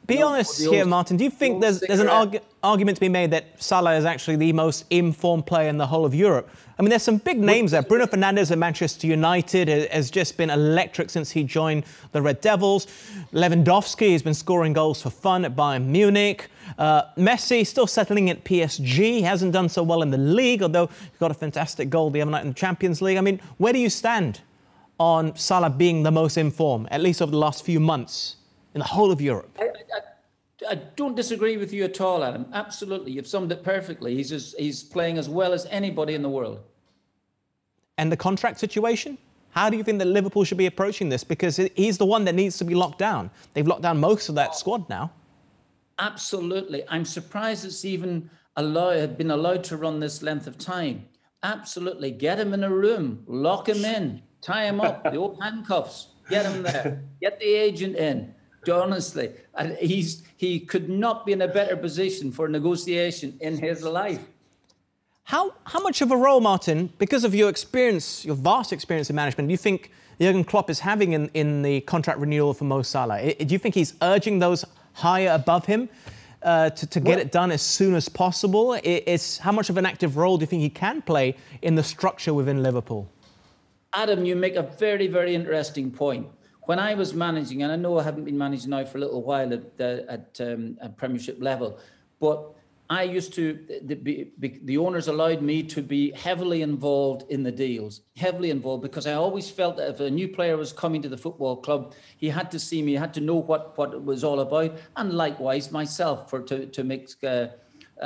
Be honest here, Martin. Do you think there's an argument to be made that Salah is actually the most informed player in the whole of Europe? I mean, there's some big names there. Bruno Fernandes at Manchester United has just been electric since he joined the Red Devils. Lewandowski has been scoring goals for fun at Bayern Munich. Messi still settling at PSG. He hasn't done so well in the league, although he got a fantastic goal the other night in the Champions League. I mean, where do you stand on Salah being the most informed, at least over the last few months, in the whole of Europe? I don't disagree with you at all, Adam. Absolutely. You've summed it perfectly. He's playing as well as anybody in the world. And the contract situation? How do you think that Liverpool should be approaching this? Because he's the one that needs to be locked down. They've locked down most of that squad now. Absolutely. I'm surprised it's even been allowed to run this length of time. Absolutely. Get him in a room. Lock him in. Tie him up. The old handcuffs. Get him there. Get the agent in. Honestly, and he could not be in a better position for negotiation in his life. How much of a role, Martin, because of your experience, your vast experience in management, do you think Jurgen Klopp is having in the contract renewal for Mo Salah? Do you think he's urging those higher above him to get it done as soon as possible? How much of an active role do you think he can play in the structure within Liverpool? Adam, you make a very, very interesting point. When I was managing, and I know I haven't been managing now for a little while at Premiership level, but I used to, the owners allowed me to be heavily involved in the deals, heavily involved, because I always felt that if a new player was coming to the football club, he had to see me, he had to know what it was all about, and likewise myself to make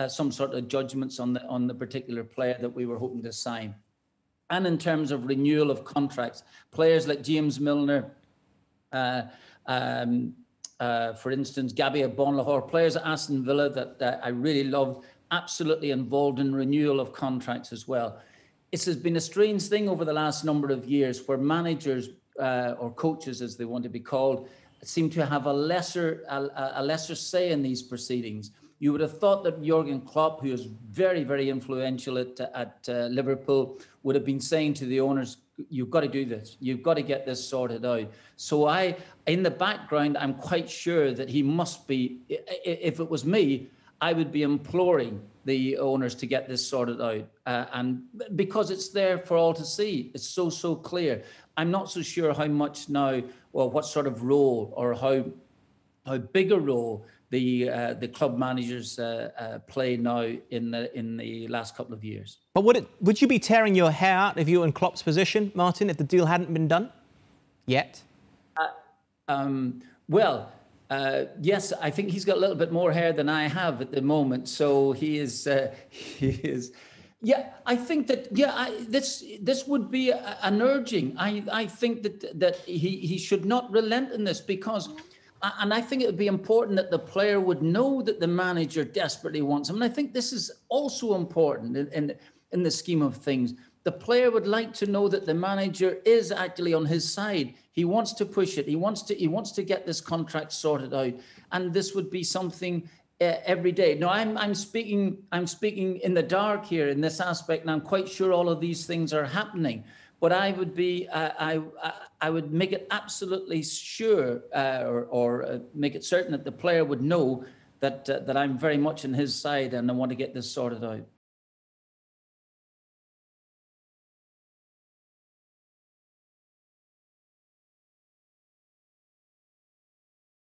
some sort of judgments on the particular player that we were hoping to sign. And in terms of renewal of contracts, players like James Milner, for instance, Gabby Bonlahor, players at Aston Villa that I really loved, absolutely involved in renewal of contracts as well. It has been a strange thing over the last number of years where managers or coaches, as they want to be called, seem to have a lesser say in these proceedings. You would have thought that Jurgen Klopp, who is very, very influential at Liverpool, would have been saying to the owners, you've got to do this. You've got to get this sorted out. So in the background, I'm quite sure that he must be, if it was me, I would be imploring the owners to get this sorted out. And because it's there for all to see, it's so clear. I'm not so sure how much now, or what sort of role, or how big a role the club managers play now in the last couple of years. But would you be tearing your hair out if you were in Klopp's position, Martin, if the deal hadn't been done yet? Yes, I think he's got a little bit more hair than I have at the moment. So he is. Yeah, I think that. Yeah, this would be an urging. I think that he should not relent in this, because. And I think it would be important that the player would know that the manager desperately wants him. And I think this is also important in the scheme of things. The player would like to know that the manager is actually on his side. He wants to push it. He wants to get this contract sorted out. And this would be something every day. Now, I'm speaking in the dark here in this aspect, and I'm quite sure all of these things are happening. But I would be, I would make it absolutely sure, or make it certain that the player would know that I'm very much on his side and I want to get this sorted out.